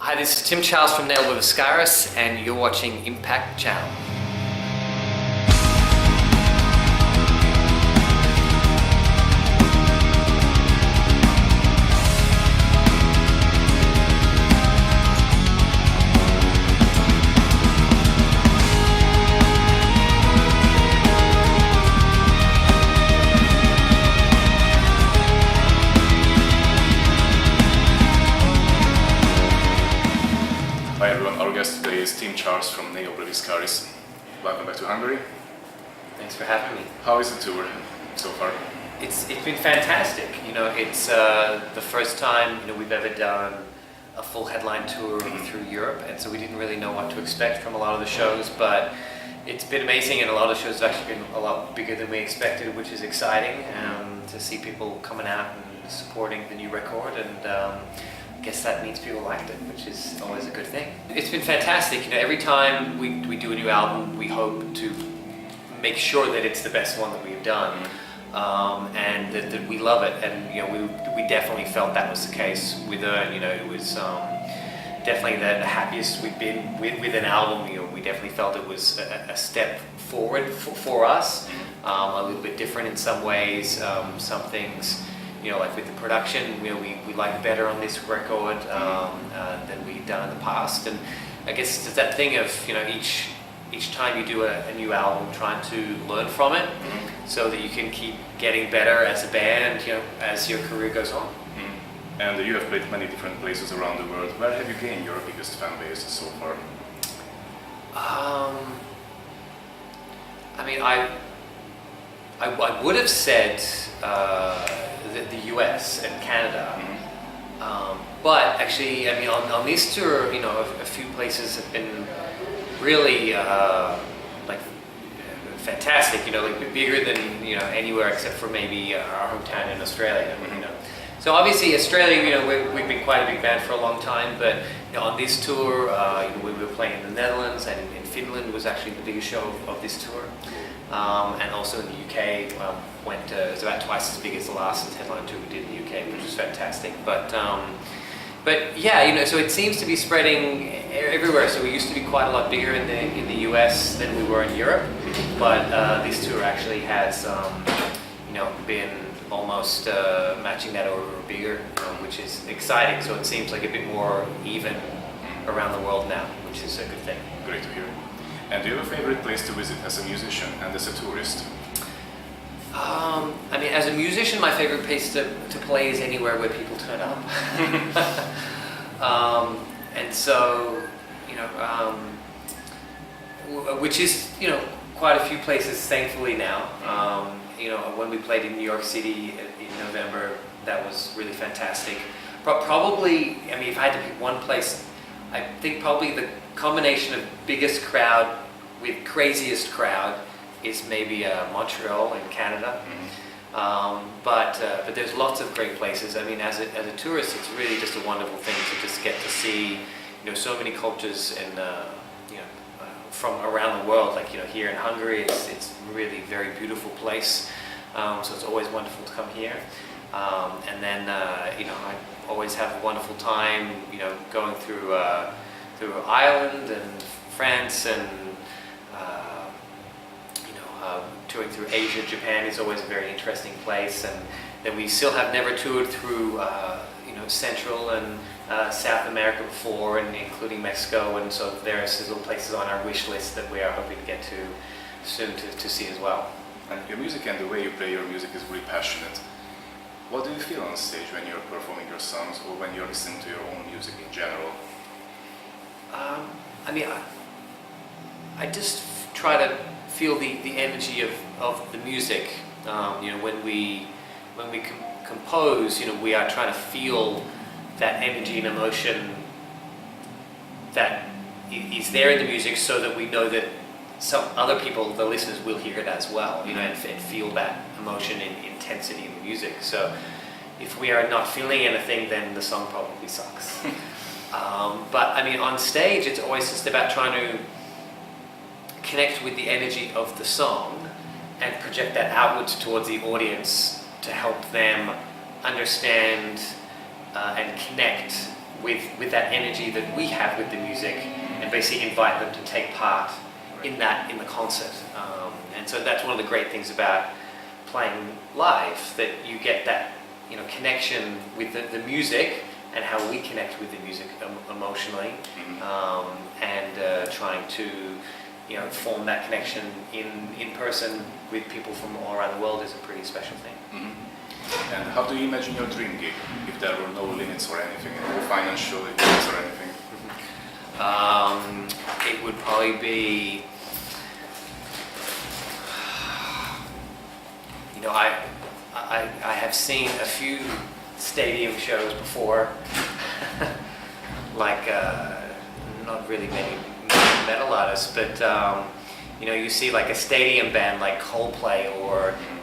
Hi, this is Tim Charles from Ne Obliviscaris, and you're watching Impact Channel. Hi everyone, our guest today is Tim Charles from Ne Obliviscaris. Welcome back to Hungary. Thanks for having me. How is the tour so far? It's been fantastic. You know, it's the first time we've ever done a full headline tour through Europe, and so we didn't really know what to expect from a lot of the shows, but it's been amazing, and a lot of the shows have actually been a lot bigger than we expected, which is exciting to see people coming out and supporting the new record, and I guess that means people liked it, which is always a good thing. It's been fantastic. You know, every time we do a new album, we hope to make sure that it's the best one that we've done, and that we love it. And we definitely felt that was the case with Earn. You know, it was definitely the happiest we've been with an album. You know, we definitely felt it was a step forward for us, a little bit different in some ways. Some things, like with the production, we like better on this record than we've done in the past. And I guess it's that thing of, each time you do a new album, trying to learn from it, so that you can keep getting better as a band, as your career goes on. And you have played many different places around the world. Where have you gained your biggest fan base so far? I would have said the US and Canada, but actually, on this tour, a few places have been really fantastic. Bigger than anywhere except for maybe our hometown in Australia. So obviously Australia, we've been quite a big band for a long time, but on this tour, we were playing in the Netherlands, and in Finland was actually the biggest show of this tour. And also in the UK, it was about twice as big as the last headline tour we did in the UK, which was fantastic. But yeah, so it seems to be spreading everywhere. So we used to be quite a lot bigger in the US than we were in Europe, but this tour actually has been almost matching that or bigger, which is exciting. So it seems like a bit more even around the world now, which is a good thing. Great to hear. And do you have a favorite place to visit as a musician and as a tourist? As a musician, my favorite place to play is anywhere where people turn up. And so, which is, quite a few places, thankfully now. When we played in New York City in November, that was really fantastic. Probably, if I had to pick one place, I think probably the combination of biggest crowd with craziest crowd is maybe Montreal in Canada. But there's lots of great places. As a tourist, it's really just a wonderful thing to just get to see, so many cultures and from around the world. Like here in Hungary, it's really very beautiful place. So it's always wonderful to come here. And then I always have a wonderful time, going through Ireland and France, and touring through Asia. Japan is always a very interesting place, and then we still have never toured through Central and South America before, and including Mexico, and so there's little places on our wish list that we are hoping to get to soon to see as well. And your music and the way you play your music is really passionate. What do you feel on stage when you're performing your songs, or when you're listening to your own music in general? I just try to feel the energy of the music. When we compose, we are trying to feel that energy and emotion that is there in the music, so that we know that some other people, the listeners, will hear it as well, and feel that emotion and intensity in the music. So if we are not feeling anything, then the song probably sucks. But on stage, it's always just about trying to connect with the energy of the song and project that outwards towards the audience to help them understand and connect with that energy that we have with the music, and basically invite them to take part in the concert. And so that's one of the great things about playing live, that you get that connection with the music and how we connect with the music emotionally, and trying to form that connection in person with people from all around the world is a pretty special thing. And how do you imagine your dream gig, if there were no limits or anything, no financial limits or anything? It would probably be, I have seen a few stadium shows before, like not really many metal artists, but you see like a stadium band like Coldplay,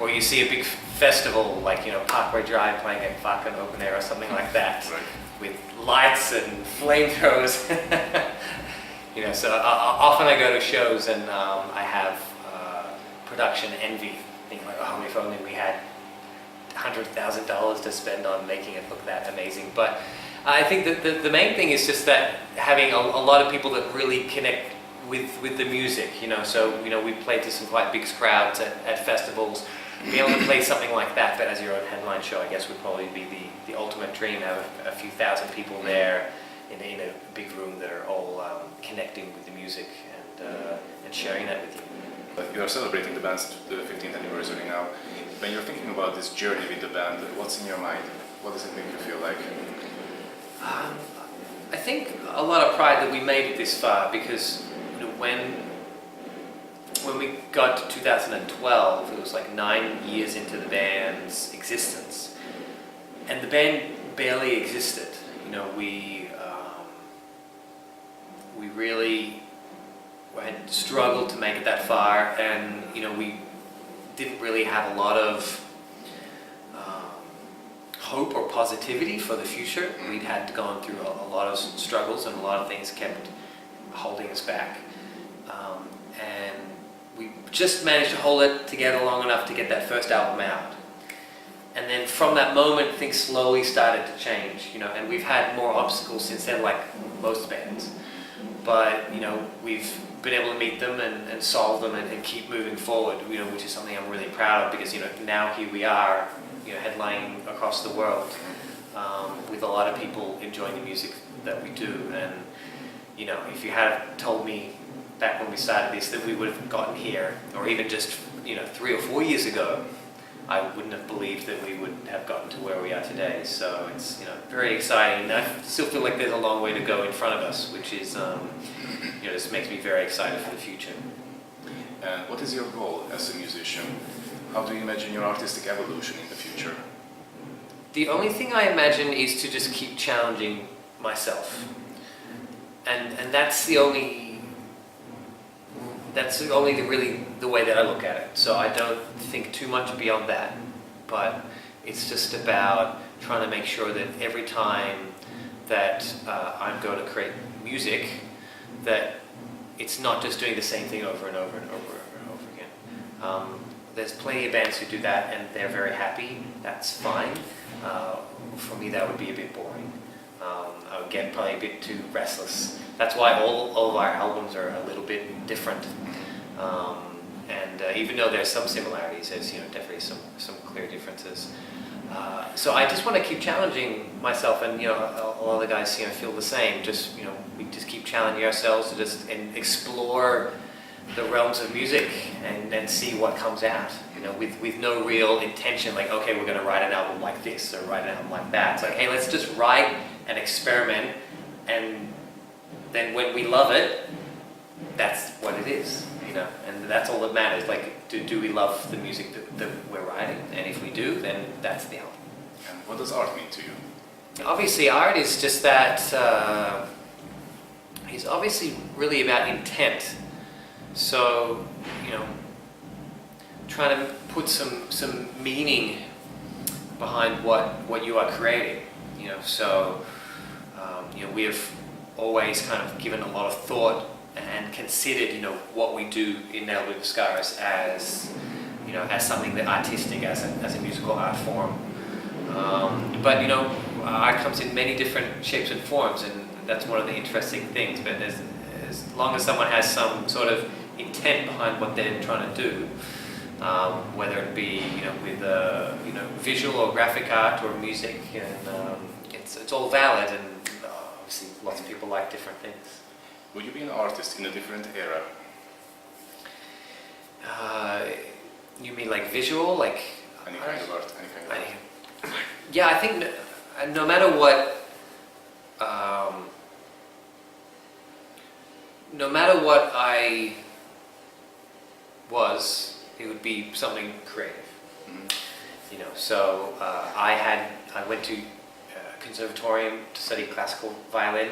or you see a big festival like Parkway Drive playing at fucking open air or something like that, Right. with lights and flamethrowers. So often I go to shows and I have production envy, thinking like, oh, if only we had $100,000 to spend on making it look that amazing. But I think that the main thing is just that having a lot of people that really connect with the music, so we play to some quite big crowds at festivals. Being able to play something like that, but as your own headline show, I guess would probably be the ultimate dream. Have a few thousand people there in a big room that are all connecting with the music and sharing that with you. But you are celebrating the band's 15th anniversary now. When you're thinking about this journey with the band, what's in your mind? What does it make you feel like? I think a lot of pride that we made it this far, because when we got to 2012, it was like 9 years into the band's existence, and the band barely existed. We really had struggled to make it that far, and we didn't really have a lot of hope or positivity for the future. We'd had gone through a lot of struggles, and a lot of things kept holding us back. And we just managed to hold it together long enough to get that first album out. And then from that moment, things slowly started to change, and we've had more obstacles since then, like most bands. But, we've been able to meet them and solve them and keep moving forward, which is something I'm really proud of, because, now here we are, headlining across the world, with a lot of people enjoying the music that we do. And, if you had told me back when we started this that we would have gotten here, or even just 3 or 4 years ago, I wouldn't have believed that we would have gotten to where we are today. So it's very exciting. And I still feel like there's a long way to go in front of us, which is this makes me very excited for the future. And what is your goal as a musician? How do you imagine your artistic evolution in the future? The only thing I imagine is to just keep challenging myself, and that's really the way that I look at it. So I don't think too much beyond that, but it's just about trying to make sure that every time that I'm going to create music, that it's not just doing the same thing over and over and over and over again. There's plenty of bands who do that and they're very happy. That's fine. For me, that would be a bit boring. I would get probably a bit too restless. That's why all of our albums are a little bit different. And even though there's some similarities, there's definitely some clear differences. So I just want to keep challenging myself, and all other guys feel the same. Just we just keep challenging ourselves to just explore the realms of music and see what comes out. With no real intention, like, okay, we're going to write an album like this or write an album like that. It's like, hey, let's just write and experiment, and then when we love it, that's what it is. And that's all that matters. Like, do we love the music that we're writing? And if we do, then that's the album. And what does art mean to you? Obviously, art is just that, it's obviously really about intent. So, trying to put some meaning behind what you are creating. So, we have always kind of given a lot of thought and considered, what we do in Ne Obliviscaris as, as something that artistic, as a musical art form. But you know, art comes in many different shapes and forms, and that's one of the interesting things. But as long as someone has some sort of intent behind what they're trying to do, whether it be with visual or graphic art or music, and it's all valid. And obviously, lots of people like different things. Would you be an artist in a different era? You mean like visual, like Any kind of art, any kind of art. Yeah, I think no matter what, I was, it would be something creative. Mm-hmm. So I went to conservatorium to study classical violin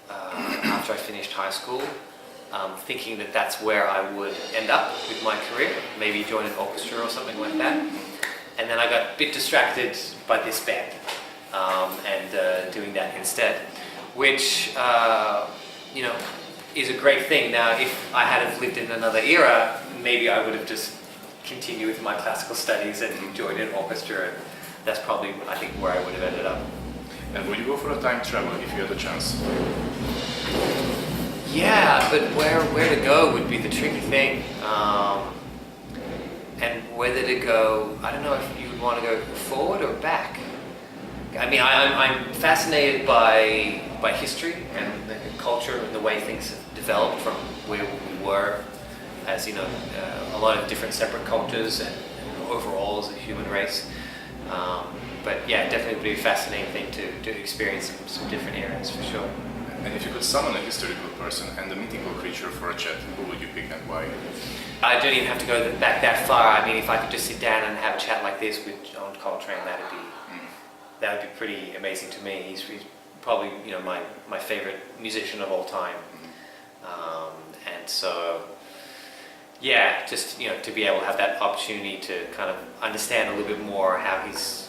after I finished high school, thinking that that's where I would end up with my career, maybe join an orchestra or something like that. And then I got a bit distracted by this band and doing that instead, which is a great thing. Now, if I had have lived in another era, maybe I would have just continued with my classical studies and joined an orchestra. And that's probably, I think, where I would have ended up. And would you go for a time travel if you had a chance? Yeah, but where to go would be the tricky thing. And whether to go, I don't know if you would want to go forward or back. I mean, I'm fascinated by history and the culture and the way things have developed from where we were as, a lot of different separate cultures and overall as a human race. But yeah, definitely would be a fascinating thing to experience some different eras for sure. And if you could summon a historical person and a mythical creature for a chat, who would you pick and why? I don't even have to go back that far. I mean, if I could just sit down and have a chat like this with John Coltrane, that would be pretty amazing to me. He's probably my favorite musician of all time, and so yeah, just to be able to have that opportunity to kind of understand a little bit more how his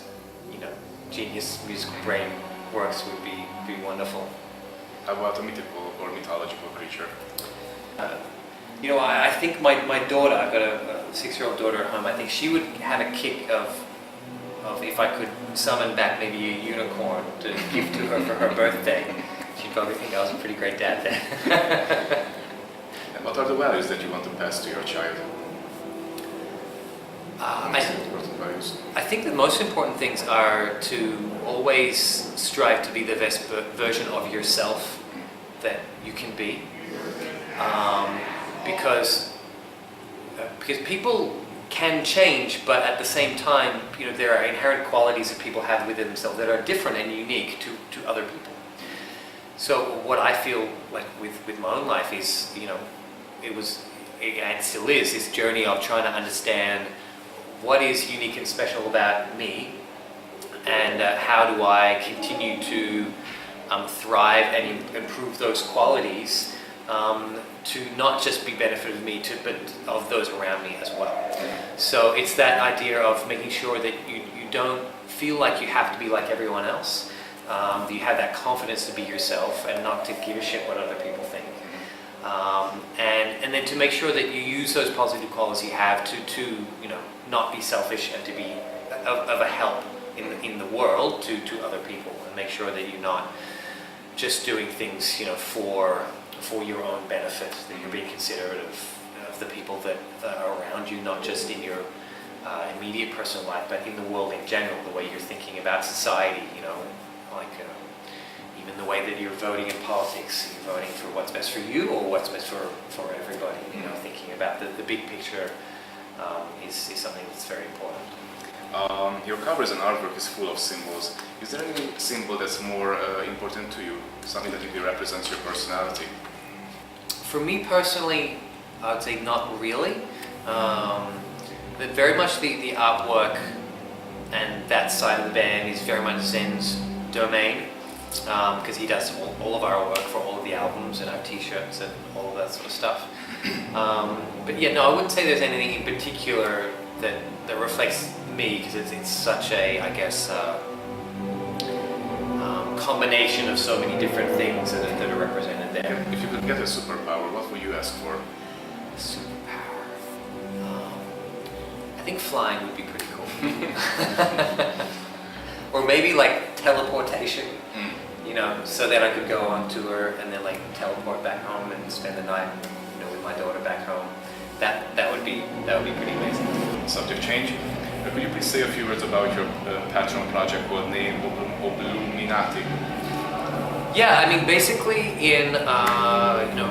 genius musical brain works would be wonderful. How about a mythical or mythological creature? I think my daughter, I've got a 6-year-old daughter at home, I think she would have a kick of if I could summon back maybe a unicorn to give to her for her birthday. She'd probably think I was a pretty great dad then. And what are the values that you want to pass to your child? I think the most important things are to always strive to be the best version of yourself that you can be, because people can change, but at the same time, there are inherent qualities that people have within themselves that are different and unique to other people. So what I feel like with my own life is, and still is, this journey of trying to understand what is unique and special about me, and how do I continue to thrive and improve those qualities to not just be benefit of me, but of those around me as well. So it's that idea of making sure that you don't feel like you have to be like everyone else. You have that confidence to be yourself and not to give a shit what other people think. And then to make sure that you use those positive qualities you have to not be selfish and to be of a help in the world to other people, and make sure that you're not just doing things for your own benefit, that you're being considerate of the people that are around you, not just in your immediate personal life, but in the world in general, the way you're thinking about society, even the way that you're voting in politics. You're voting for what's best for you or what's best for everybody. Thinking about the big picture is something that's very important. Your covers and artwork is full of symbols. Is there any symbol that's more important to you? Something that really represents your personality? For me personally, I would say not really. But very much the artwork and that side of the band is very much Zen's domain, because he does all of our work for all of the albums and our t-shirts and all of that sort of stuff. But yeah, no, I wouldn't say there's anything in particular that reflects me, because it's such a, I guess, combination of so many different things that are represented there. If you could get a superpower, what would you ask for? Superpower? I think flying would be pretty cool. or maybe like teleportation, you know, so that I could go on tour and then like teleport back home and spend the night, you know, with my daughter back home. That would be pretty amazing. Subject change. Could you please say a few words about your Patreon project called Ne Obliviscaris? Yeah, I mean, basically in you know,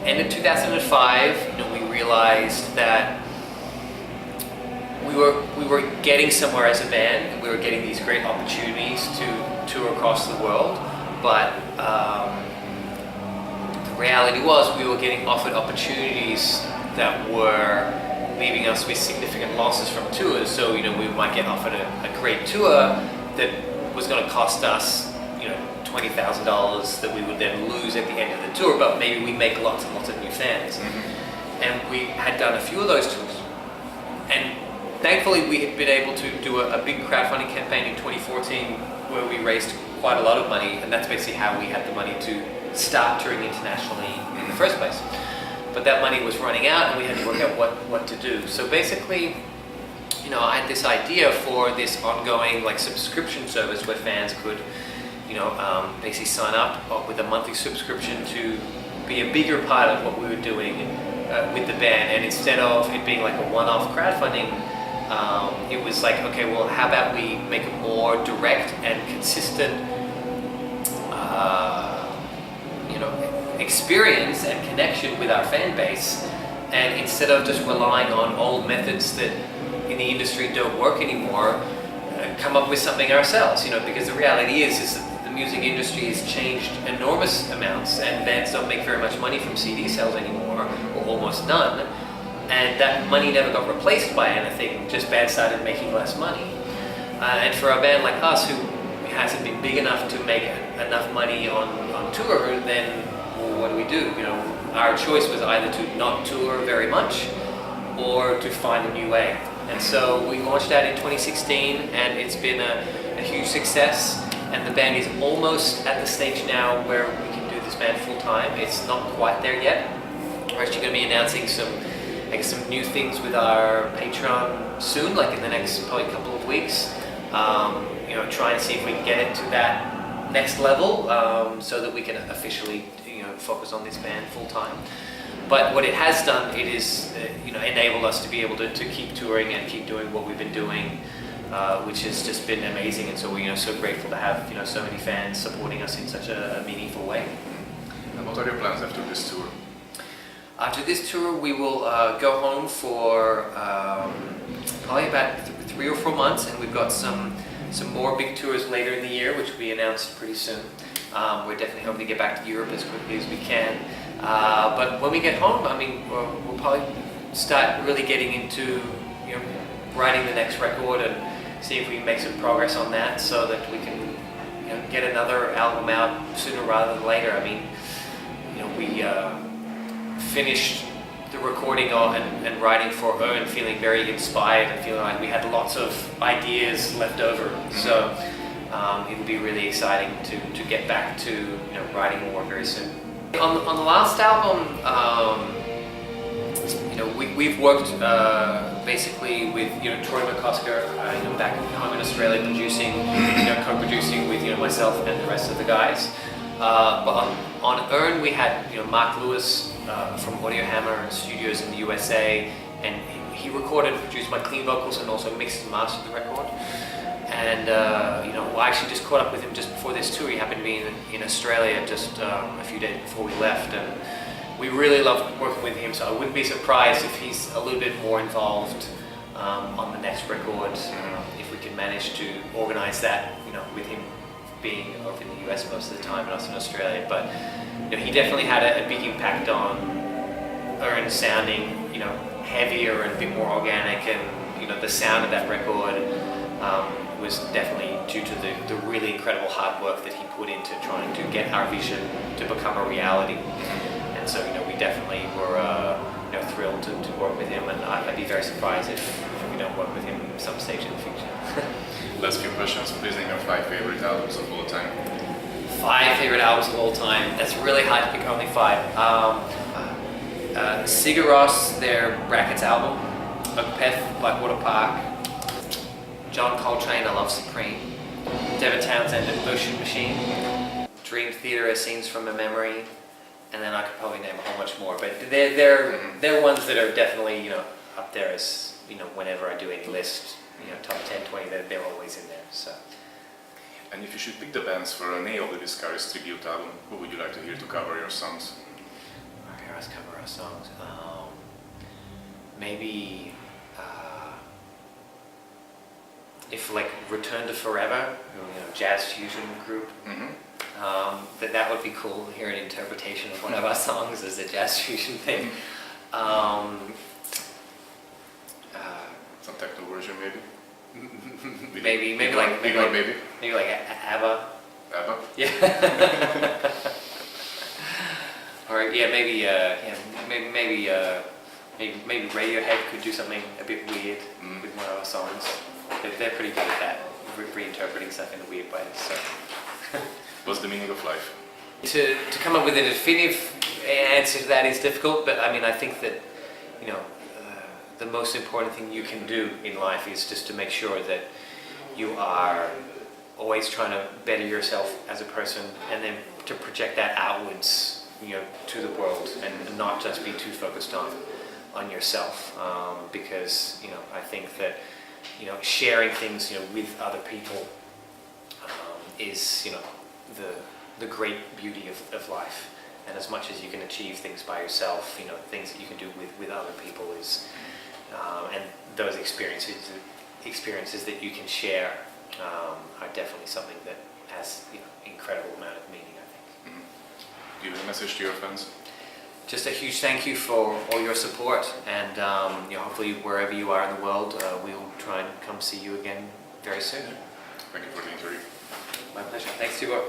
end of 2005, you know, we realized that we were getting somewhere as a band, and we were getting these great opportunities to tour across the world, but the reality was we were getting offered opportunities that were leaving us with significant losses from tours. So, you know, we might get offered a great tour that was going to cost us, you know, $20,000 that we would then lose at the end of the tour, but maybe we make lots and lots of new fans. And we had done a few of those tours. And thankfully we had been able to do a big crowdfunding campaign in 2014 where we raised quite a lot of money, and that's basically how we had the money to start touring internationally in the first place. But that money was running out and we had to work out what to do. So basically, you know, I had this idea for this ongoing like subscription service where fans could, you know, basically sign up with a monthly subscription to be a bigger part of what we were doing with the band. And instead of it being like a one-off crowdfunding, it was like, okay, well, how about we make a more direct and consistent, you know, experience and connection with our fan base, and instead of just relying on old methods that in the industry don't work anymore, come up with something ourselves, you know, because the reality is that the music industry has changed enormous amounts and bands don't make very much money from CD sales anymore, or almost none, and that money never got replaced by anything, just bands started making less money. And for a band like us who hasn't been big enough to make enough money on tour, then what do? You know, our choice was either to not tour very much or to find a new way. And so we launched that in 2016 and it's been a huge success, and the band is almost at the stage now where we can do this band full time. It's not quite there yet. We're actually going to be announcing some new things with our Patreon soon, like in the next probably couple of weeks. You know, try and see if we can get it to that next level, so that we can officially, you know, focus on this band full time. But what it has done, it is, you know, enabled us to be able to keep touring and keep doing what we've been doing, which has just been amazing. And so we're, you know, so grateful to have, you know, so many fans supporting us in such a meaningful way. And what are your plans after this tour? After this tour, we will go home for probably about 3 or 4 months, and we've got some more big tours later in the year, which will be announced pretty soon. We're definitely hoping to get back to Europe as quickly as we can. But when we get home, I mean, we'll probably start really getting into, you know, writing the next record and see if we can make some progress on that, so that we can, you know, get another album out sooner rather than later. I mean, you know, we finished the recording and writing for Earn feeling very inspired and feeling like we had lots of ideas left over. So it will be really exciting to get back to, you know, writing more very soon. On the last album, you know, we've worked basically with, you know, Troy McCosker, you know, back home in Australia, producing, you know, co-producing with, you know, myself and the rest of the guys. But on Earn we had, you know, Mark Lewis from Audio Hammer Studios in the USA, and he recorded and produced my clean vocals and also mixed and mastered the record. And you know, I actually just caught up with him just before this tour. He happened to be in Australia just a few days before we left, and we really loved working with him. So I wouldn't be surprised if he's a little bit more involved on the next record, if we can manage to organize that, you know, with him being over in the US most of the time and us in Australia. But you know, he definitely had a big impact on Earn sounding, you know, heavier and a bit more organic, and you know, the sound of that record was definitely due to the really incredible hard work that he put into trying to get our vision to become a reality. And so, you know, we definitely were you know, thrilled to work with him, and I'd be very surprised if we don't work with him some stage in the future. Last few questions. Please name your 5 favorite albums of all time. 5 favorite albums of all time. That's really hard to pick only 5. Sigur Rós, their Brackets album. Budapest, Blackwater Park. John Coltrane, I Love Supreme. Devin Townsend and Ocean Machine, Dream Theater as Scenes from a Memory, and then I could probably name a whole bunch more. But they're ones that are definitely, you know, up there as, you know, whenever I do any list, you know, top 10, 20, they're always in there. So. And if you should pick the bands for a Ne Obliviscaris tribute album, who would you like to hear to cover your songs? Hear us cover our songs. Maybe if like Return to Forever, you know, jazz fusion group. That would be cool. Hear an interpretation of one of our songs as a jazz fusion thing. Some techno version, maybe. maybe like ABBA. ABBA. Yeah. Or yeah, maybe Radiohead could do something a bit weird with one of our songs. They're pretty good at that, reinterpreting stuff in a weird way. So. What's the meaning of life? To come up with a definitive answer to that is difficult, but I mean, I think that, you know, the most important thing you can do in life is just to make sure that you are always trying to better yourself as a person, and then to project that outwards, you know, to the world, and not just be too focused on yourself. Because, you know, I think that, you know, sharing things, you know, with other people is, you know, the great beauty of life. And as much as you can achieve things by yourself, you know, things that you can do with other people is, and those experiences that you can share are definitely something that has, you know, incredible amount of meaning, I think. Do you have a message to your fans? Just a huge thank you for all your support, and you know, hopefully wherever you are in the world, we'll try and come see you again very soon. Thank you for the interview. My pleasure. Thanks, Tibor.